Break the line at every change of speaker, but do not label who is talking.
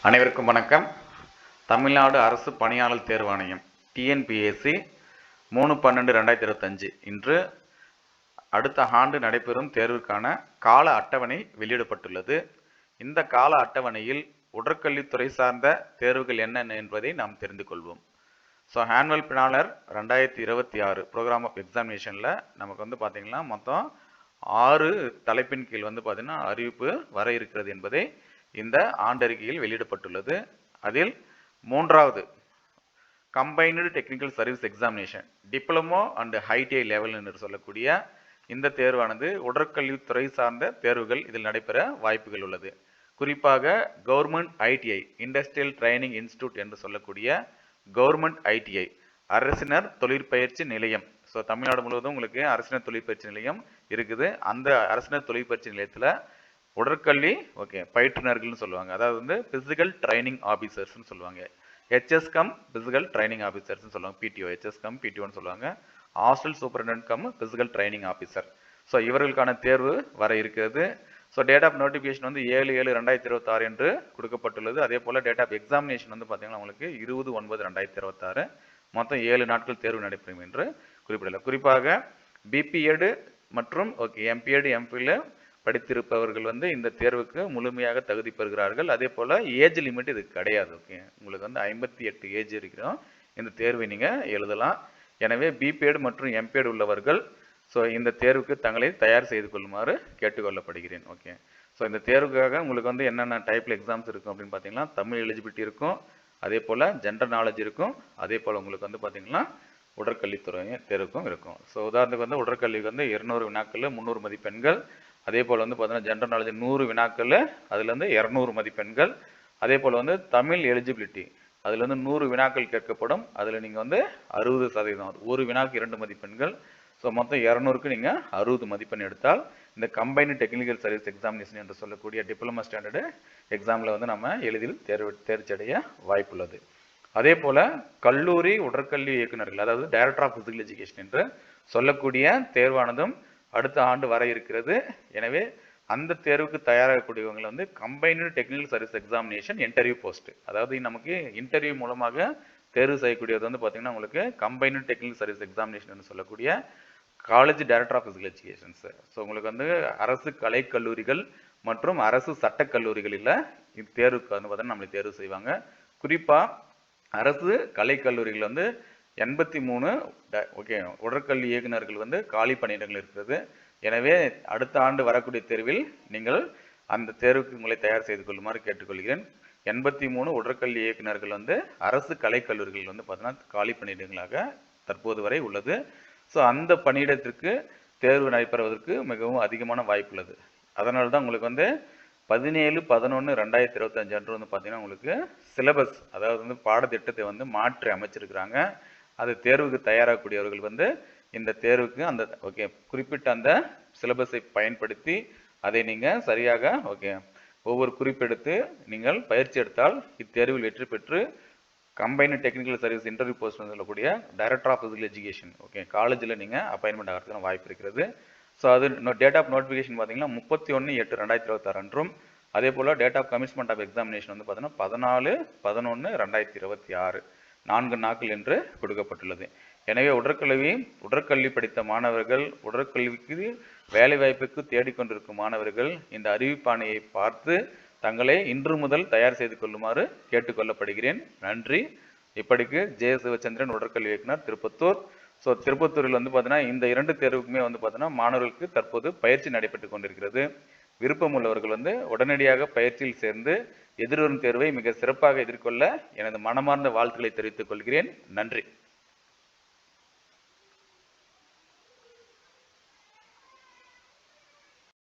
அனைவருக்கும் வணக்கம். தமிழ்நாடு அரசு பணியாளர் தேர்வாணையம் டிஎன்பிஎஸ்சி 3/12/2025 இன்று அடுத்த ஆண்டு நடைபெறும் தேர்வுக்கான கால அட்டவணை வெளியிடப்பட்டுள்ளது. இந்த கால அட்டவணையில் உடற்கல்வித்துறை சார்ந்த தேர்வுகள் என்னென்ன என்பதை நாம் தெரிந்து கொள்வோம். So annual planner 2026 program of எக்ஸாமினேஷனில் நமக்கு வந்து பார்த்திங்கன்னா மொத்தம் 6 தலைப்பின் கீழ் வந்து பார்த்திங்கன்னா அறிவிப்பு வர இருக்கிறது என்பதை இந்த ஆண்டறிக்கையில் வெளியிடப்பட்டுள்ளது. அதில் மூன்றாவது combined technical service examination diploma and ITI level என்று சொல்லக்கூடிய இந்த தேர்வானது உடற்கல்வித்துறை சார்ந்த தேர்வுகள் இதில் நடைபெற வாய்ப்புகள் உள்ளது. குறிப்பாக government ITI industrial training institute என்று சொல்லக்கூடிய கவர்மெண்ட் ஐடிஐ அரசினர் தொழிற்பயிற்சி நிலையம். ஸோ தமிழ்நாடு முழுவதும் உங்களுக்கு அரசினர் தொழிற்பயிற்சி நிலையம் இருக்குது. அந்த அரசினர் தொழிற்பயிற்சி நிலையத்தில் உடற்கல்வி பயிற்றுனர்கள்னு சொல்லுவாங்க. அதாவது வந்து பிசிக்கல் ட்ரைனிங் ஆஃபீஸர்ஸ்னு சொல்லுவாங்க. ஹெச்எஸ் கம் பிசிக்கல் ட்ரைனிங் ஆஃபீஸர்ஸ்னு சொல்லுவாங்க. பிடிஓ ஹெச்எஸ் கம் பிடிஓன்னு சொல்லுவாங்க. Hostel superintendent come physical training officer. So இவர்களுக்கான தேர்வு வர இருக்கிறது. ஸோ டேட் ஆஃப் நோட்டிஃபிகேஷன் வந்து 7/7/2026 என்று கொடுக்கப்பட்டுள்ளது. அதே போல் டேட் ஆஃப் எக்ஸாமினேஷன் வந்து பார்த்தீங்கன்னா உங்களுக்கு 20/9/2026 மொத்தம் 7 நாட்கள் தேர்வு நடைபெறும் என்று குறிப்பிடல. குறிப்பாக பிபிஎட் மற்றும் எம்பிஎட் எம்பிஎல் படித்திருப்பவர்கள் வந்து இந்த தேர்வுக்கு முழுமையாக தகுதி பெறுகிறார்கள். அதே போல் ஏஜ் லிமிட் இதுக்கு கிடையாது. உங்களுக்கு வந்து 58 ஏஜ் இருக்கிறோம் இந்த தேர்வை நீங்கள் எழுதலாம். எனவே பிபிஎட் மற்றும் எம்பிஎட் உள்ளவர்கள் ஸோ இந்த தேர்வுக்கு தங்களை தயார் செய்து கொள்ளுமாறு கேட்டுக்கொள்ளப்படுகிறேன். ஸோ இந்த தேர்வுக்காக உங்களுக்கு வந்து என்னென்ன டைப்பில் எக்ஸாம்ஸ் இருக்கும் அப்படின்னு பார்த்தீங்கன்னா தமிழ் எலிஜிபிலிட்டி இருக்கும், அதே போல் ஜென்ரல் நாலேஜ் இருக்கும், அதே போல் உங்களுக்கு வந்து பார்த்தீங்கன்னா உடற்கல்வித்துறை தேர்வுக்கும் இருக்கும். ஸோ உதாரணத்துக்கு வந்து உடற்கல்விக்கு வந்து 200 வினாக்கள் 300 மதிப்பெண்கள், அதே போல் வந்து பார்த்தீங்கன்னா ஜென்ரல் நாலேஜ் 100 வினாக்கள் அதுலேருந்து 200 மதிப்பெண்கள், அதே போல் வந்து தமிழ் எலிஜிபிலிட்டி அதுலேருந்து 100 வினாக்கள் கேட்கப்படும். அதில் நீங்கள் வந்து 60%, ஒரு வினாக்கு 2 மதிப்பெண்கள். ஸோ மொத்தம் 200க்கு நீங்கள் 60 மதிப்பெண் எடுத்தால் இந்த கம்பைன்டு டெக்னிக்கல் சர்வீஸ் எக்ஸாமினேஷன் என்று சொல்லக்கூடிய டிப்ளமோ ஸ்டாண்டர்டு எக்ஸாமில் வந்து நம்ம எளிதில் தேர்ச்சி அடைய வாய்ப்புள்ளது. அதே போல் கல்லூரி உடற்கல்வி இயக்குநர்கள் அதாவது டைரக்டர் ஆஃப் பிசிக்கல் எஜுகேஷன் என்று சொல்லக்கூடிய தேர்வானதும் அடுத்த ஆண்டு வர இருக்கிறது. எனவே அந்த தேர்வுக்கு தயாராகக்கூடியவங்களை வந்து combined technical service examination interview post, அதாவது நமக்கு இன்டர்வியூ மூலமாக தேர்வு செய்யக்கூடியது வந்து பார்த்தீங்கன்னா உங்களுக்கு கம்பைன்டு டெக்னிக்கல் சர்வீஸ் எக்ஸாமினேஷன் சொல்லக்கூடிய college director of physical educations. So உங்களுக்கு வந்து அரசு கலைக்கல்லூரிகள் மற்றும் அரசு சட்டக்கல்லூரிகளில் தேர்வுக்கு வந்து பார்த்தீங்கன்னா நம்மளை தேர்வு செய்வாங்க. குறிப்பாக அரசு கலைக்கல்லூரிகள் வந்து 83 உடற்கல்வி இயக்குநர்கள் வந்து காலி பணியிடங்கள் இருக்கிறது. எனவே அடுத்த ஆண்டு வரக்கூடிய தேர்வில் நீங்கள் அந்த தேர்வுக்கு உங்களை தயார் செய்து கொள்ளுமாறு கேட்டுக்கொள்கிறேன். 83 உடற்கல்வி இயக்குநர்கள் வந்து அரசு கலைக்கல்லூரிகள் வந்து பார்த்தீங்கன்னா காலி பணியிடங்களாக தற்போது வரை உள்ளது. ஸோ அந்த பணியிடத்திற்கு தேர்வு நடைபெறுவதற்கு மிகவும் அதிகமான வாய்ப்பு உள்ளது. அதனால தான் உங்களுக்கு வந்து 17/11/2025 அன்று வந்து பார்த்தீங்கன்னா உங்களுக்கு சிலபஸ் அதாவது வந்து பாடத்திட்டத்தை வந்து மாற்றி அமைச்சிருக்கிறாங்க. அது தேர்வுக்கு தயாராகக்கூடியவர்கள் வந்து இந்த தேர்வுக்கு அந்த குறிப்பிட்ட அந்த சிலபஸை பயன்படுத்தி அதை நீங்கள் சரியாக ஒவ்வொரு குறிப்பெடுத்து நீங்கள் பயிற்சி எடுத்தால் இத்தேர்வில் வெற்றி பெற்று combined technical service interview post சொல்லக்கூடிய டைரக்டர் ஆஃப் பிசிக்கல் எஜுகேஷன் காலேஜில் நீங்கள் அப்பாயின்மெண்ட் ஆகிறதுக்கு வாய்ப்பு இருக்கிறது. ஸோ அது டேட் ஆஃப் நோட்டிஃபிகேஷன் பார்த்தீங்கன்னா 31/8/2026 அன்றும், அதே போல் date of commitment of examination வந்து பார்த்தீங்கன்னா 14/11/2026 4 நாட்கள் என்று கொடுக்கப்பட்டுள்ளது. எனவே உடற்கல்வி படித்த மாணவர்கள், உடற்கல்விக்கு வேலைவாய்ப்புக்கு தேடிக்கொண்டிருக்கும் மாணவர்கள் இந்த அறிவிப்பாணையை பார்த்து தங்களை இன்று முதல் தயார் செய்து கொள்ளுமாறு கேட்டுக்கொள்ளப்படுகிறேன். நன்றி. இப்படிக்கு ஜே சிவச்சந்திரன் உடற்கல்வி இயக்குனர் திருப்பத்தூர். ஸோ திருப்பத்தூரில் வந்து பார்த்தீங்கன்னா இந்த 2 தேர்வுக்குமே வந்து பார்த்தீங்கன்னா மாணவர்களுக்கு தற்போது பயிற்சி நடைபெற்று கொண்டிருக்கிறது. விருப்பம் உள்ளவர்கள் வந்து உடனடியாக பயிற்சியில் சேர்ந்து எதிர்வரும் தேர்வை மிக சிறப்பாக எதிர்கொள்ள எனது மனமார்ந்த வாழ்த்துக்களை தெரிவித்துக் கொள்கிறேன். நன்றி.